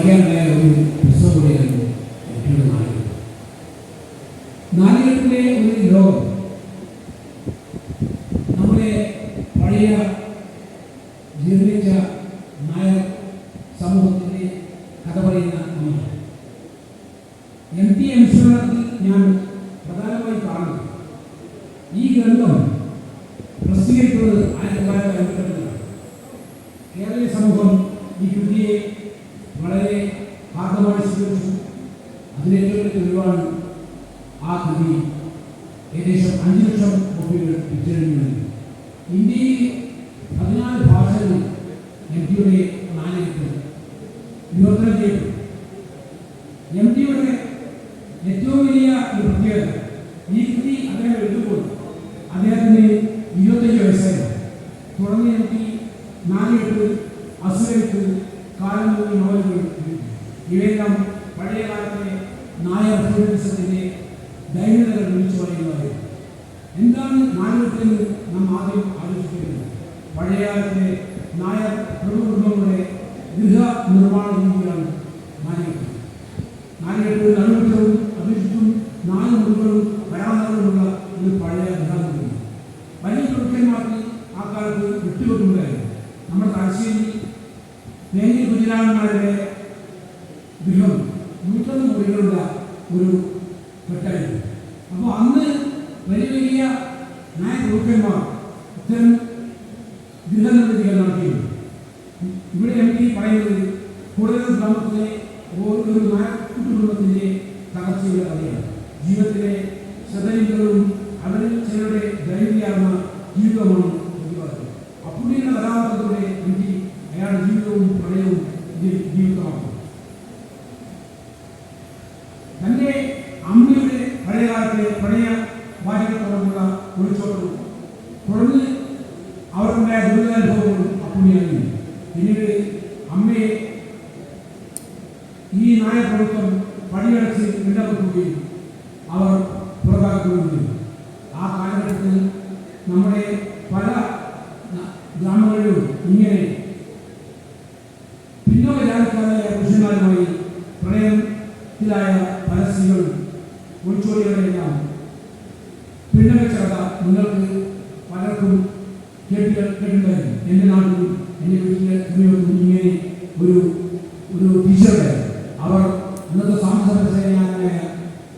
വായിക്കാനുണ്ടായ ഒരു പുസ്തകം കൂടിയായിരുന്നു എട്ടിയുടെ നാലുകെട്ട്. നാലുകെട്ടിലെ ഒരു ലോകം നമ്മുടെ പഴയ ജീർണിച്ച നായർ സമൂഹത്തിൻ്റെ കഥ പറയുന്ന ഒന്നാണ്. MT അനുസ്മരണത്തിൽ ഞാൻ പ്രധാനമായി കാണുന്നത് ഈ ഗ്രന്ഥം പ്രസിദ്ധീകരിക്കുന്നത് 1952 കേരളീയ സമൂഹം ഈ കൃതിയെ വളരെ ആർദ്രമായി സ്വീകരിച്ചു. അതിലേറ്റവും വലിയ തെളിവാണ് ആ കൃതി ഏകദേശം 5 ലക്ഷം കോപ്പികൾ വിറ്റഴിഞ്ഞു. ഇന്ത്യയിൽ 14 ഭാഷകളിൽ MTയുടെ നാലുകെട്ട് വിവർത്തനം ചെയ്തു. MTയുടെ ഏറ്റവും വലിയ ഒരു പ്രത്യേകത, ഈ കൃതി അദ്ദേഹം എഴുതുമ്പോൾ അദ്ദേഹത്തിന് 25 വയസ്സായിരുന്നു. തുടർന്ന് MT നാലുകെട്ട്, അസുരത്ത്, കാലം മൂന്ന് നോവലുകൾ ഇവയെല്ലാം പഴയ കാലത്തെ നായർ ഫ്യൂഡലിസത്തിൻ്റെ ദൈനതകൾ വിളിച്ചു പറയുന്നതായിരുന്നു. എന്താണ് നാലുകെട്ടെന്ന് നാം ആദ്യം ആലോചിക്കുന്നത്? പഴയ കാലത്തെ നായർ പ്രഭുകുടുംബങ്ങളുടെ ഗൃഹ നിർമ്മാണ രീതിയാണ് നാലുകെട്ട്. നാലുകെട്ട് നടുമുറ്റവും അതിർത്തും 4 മുറികളും വരാന്തകളുമുള്ള ഒരു പഴയ ഗൃഹമാണ്. വലിയ പ്രഭുക്കന്മാർക്ക് ആ കാലത്ത് വിട്ടുകൊടുക്കുകയായിരുന്നു. നമ്മുടെ തലശ്ശേരി നേരി കുഞ്ഞിരാമന്മാരുടെ ഗൃഹം 101 മുറികളുള്ള ഒരു കെട്ടായിരുന്നു. അപ്പോൾ അന്ന് വലിയ വലിയ നായ പ്രഭുക്കന്മാർ ഇത്തരം ഗൃഹനിർമ്മിതികൾ നടത്തിയിരുന്നു. ഇവിടെ MT പറയുന്നത് കൂടുതൽ ഗ്രാമത്തിലെ ഒരു നായ കുടുംബത്തിൻ്റെ തകർച്ചയുടെ കഥയാണ്. ജീവിതത്തിലെ ശ്രദ്ധകളും അവരിൽ ചിലരുടെ ദൈവികമാർന്ന ജീവിതമാണ് പ്രതിപാദിക്കുന്നത്. അപ്പുണ്ണിയുടെ കഥാപാത്രത്തിലൂടെ MT അയാളുടെ ജീവിതവും പ്രണയവും ഇതിൽ ജീവിതമാക്കുന്നു. തൻ്റെ അമ്മയുടെ പഴയകാലത്തെ പ്രണയ ഭാര്യത്തോടുള്ള ഒളിച്ചോട്ടവും തുടർന്ന് അവർക്കുണ്ടായ ദുരിതാനുഭവങ്ങളും അപ്പുണ്ണിയായിരുന്നു. പിന്നീട് അമ്മയെ ഈ നായപ്രഭുത്വം പടിയടച്ച് ഇടപെടുകയും അവർ പുറത്താക്കുകയും ചെയ്തു. ആ കാലഘട്ടത്തിൽ നമ്മുടെ പല ഗ്രാമങ്ങളിലും ഇങ്ങനെ പിന്നോക്ക ജാതിക്കാരായ പുരുഷന്മാരുമായി പ്രണയത്തിലായ പല സ്ത്രീകളും ഒളിച്ചോടികളെല്ലാം പിന്നവച്ച കഥ നിങ്ങൾക്ക് പലർക്കും കേട്ടിട്ടുണ്ടായിരുന്നു. എൻ്റെ നാട്ടിലും എൻ്റെ വീട്ടിലെ കുഞ്ഞുങ്ങൾക്കും ഇങ്ങനെ ഒരു ടീച്ചറുണ്ടായിരുന്നു. അവർ ഇന്നത്തെ സാംസ്കാരിക സേനാനായ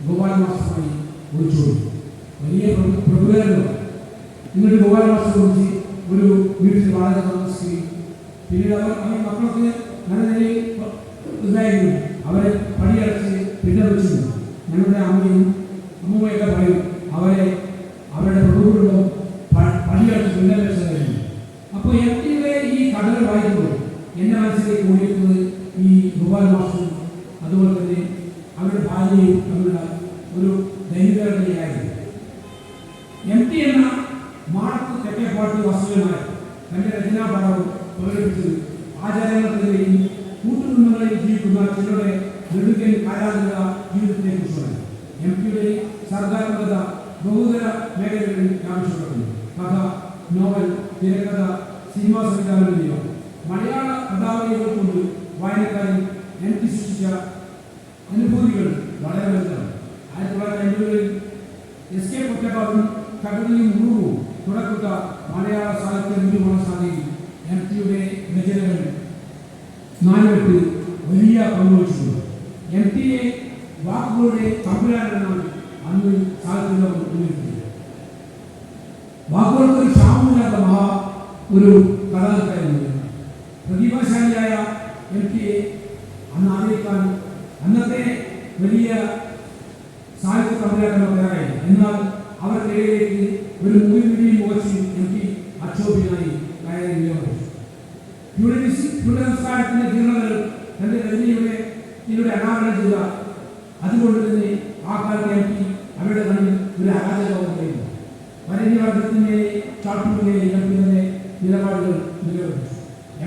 ഗോപാല മാസ്റ്ററുമായി ഒളിച്ചോടി. വലിയ പ്രഭുക്കന്മാർ എന്നിട്ട് ഗോപാല മാസ്റ്റർ കുറിച്ച് ഒരു വീട്ടിൽ വാടക താമസിക്കുകയും പിന്നീട് അവർ മക്കളൊക്കെ നല്ല നിലയിൽ ഇതായിരുന്നു. അവരെ പടിയടച്ച് പിന്തുണച്ചു. ഞങ്ങളുടെ അമ്മയും അമ്മൂമ്മയൊക്കെ പറയും അവരുടെ പ്രഭുകുടുംബം പടിയടച്ച് പിന്തുണച്ചതായിരുന്നു. അപ്പോൾ MTയുടെ ഈ കഥകൾ വായിക്കുമ്പോൾ എൻ്റെ മനസ്സിലേക്ക് ഓടിക്കുന്നത് ഈ ഗോപാല മാസ്റ്ററും അതുപോലെ തന്നെ അവരുടെ ഭാര്യയും തമ്മിലുള്ള ഒരു ദൈനികതയായിരുന്നു. MT എന്ന മാടത്ത് തെക്കേപ്പാട്ട് വാസുദേവനായ തൻ്റെ രചനാഭാവം പ്രകടിപ്പിച്ചത് ആചാരങ്ങൾക്കെതിരെയും കൂട്ടുകുടുംബങ്ങളിൽ ജീവിക്കുന്ന ചിലരുടെ നെടുക്കൻ ആരാധക ജീവിതത്തെക്കുറിച്ചാണ്. MTയുടെ സർഗാത്മകത ബഹുതര മേഖലകളിൽ വ്യാപിച്ചപ്പെടുന്നു. കഥ, നോവൽ, തിരക്കഥ, സിനിമാ സംവിധാനം എന്നിവ മലയാള കഥാവലികൾ കൊണ്ട് വായനക്കാരിൽ MT സൃഷ്ടിച്ച അനുഭൂതികൾ വളരെ വലുതാണ്. 1950-കളിൽ SK പൊറ്റക്കാടും കവിതയും ഉറവും തുടക്കത്ത മലയാള സാഹിത്യ നിർമ്മാണ സാധ്യതയിൽ MTയുടെ രചനകൾ നാലുകെട്ട് വലിയ പങ്കുവച്ചിട്ടുണ്ട്. MTയെ വാക്കുകളുടെ തമ്പുരാനെന്നാണ് അന്ന് സാഹിത്യ ഉന്നയിക്കുന്നത്. വാക്കുകൾക്ക് ക്ഷാമമില്ലാത്ത ഒരു കഥാകൃത്തായിരുന്നു. പ്രതിഭാശാലിയായ MTയെ അന്ന് ആദരിക്കാൻ അന്നത്തെ വലിയ സാഹിത്യ തമ്പുരാക്കന്മാർ തയ്യാറായി. എന്നാൽ അവർക്കിടയിലേക്ക് ഒരു മൂവിയും മുഖച്ച് MT അക്ഷോഭ്യനായി കയറി നിലനിർത്തി. സംസ്കാരത്തിന്റെ ജീർണതകൾ തന്റെ രചനയിലൂടെ അനാവരണം ചെയ്ത അതുകൊണ്ട് തന്നെ ആ കാലത്ത് MT അവരുടെ കണ്ണിൽ ഒരു അരാജകമായിരുന്നു. വരണ്യവർഗത്തിന്റെ ചാട്ടുകളിലെ MTയുടെ നിലപാടുകൾ നിലനിർത്തി.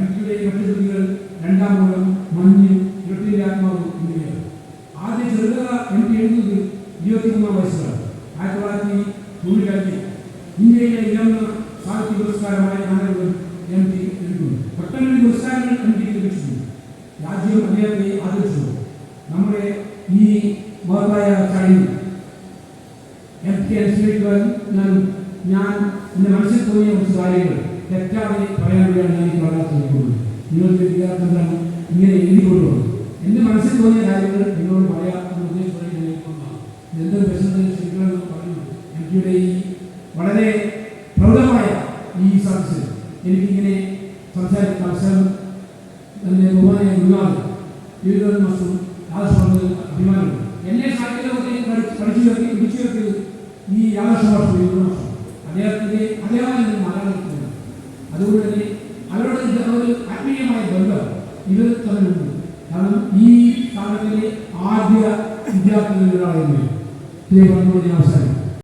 MTയുടെ മറ്റു കൃതികൾ രണ്ടാം മൂലം, മഞ്ഞ്, ഇരുട്ടിന്റെ ആത്മാവ് എന്നിവയാണ്. ആദ്യ ചെറുകഥ MT എഴുതുന്നത് 23 വയസ്സിലാണ്. 1995 ഇന്ത്യയിലെ ഉയർന്ന സാഹിത്യ പുരസ്കാരമായ നാടകം MT എഴുതുന്നു. ഒട്ടനവധി പുരസ്കാരങ്ങൾ MT ലഭിച്ചിട്ടുണ്ട്. അദ്ദേഹത്തെ ആദരിച്ചു. നമ്മുടെ ഈ മഹത്തായ ചടങ്ങിൽ MK അനുസ്മരിക്കുവാൻ ഞാൻ എൻ്റെ മനസ്സിൽ തോന്നിയ കുറച്ച് കാര്യങ്ങൾ തെറ്റാതെ പറയാൻ വേണ്ടിയാണ് ഞാൻ വളരെ ശ്രമിക്കുന്നത്. നിങ്ങൾക്ക് വിദ്യാർത്ഥികളാണ് ഇങ്ങനെ എഴുതിക്കൊണ്ടുപോകുന്നത്. എൻ്റെ മനസ്സിൽ തോന്നിയ കാര്യങ്ങൾ നിങ്ങളോട് പറയാം എന്ന് ഉദ്ദേശിച്ചുകൊണ്ട് എന്തൊരു പ്രശ്നത്തിന് ശ്രമിക്കണമെന്ന് പറഞ്ഞു. MKയുടെ ഈ വളരെ പ്രൗഢമായ ഈ സദസ്സിൽ എനിക്കിങ്ങനെ സംസാരിക്കുന്ന അവസരം എൻ്റെ ബഹുമാനായ ഗുരുനാഥൻ എഴുതുന്ന മാസം രാജസ്വാമികൾ അഭിമാനമുണ്ട്. എന്നെ സാഹിത്യലോകത്തെ പിടിച്ചു വെക്കിയത് ഈ രാജസ്വാമി എഴുതുന്ന മാസം അദ്ദേഹമാണ് മലയാളത്തിലുണ്ട്. അതുകൊണ്ട് തന്നെ അവരോട് ഒരു ആത്മീയമായ ബന്ധം ഇവർ തമ്മിലുണ്ട്. കാരണം ഈ സ്ഥാനത്തിലെ ആദ്യ വിദ്യാർത്ഥികളിൽ ഒരാളായിരുന്നു അവസരം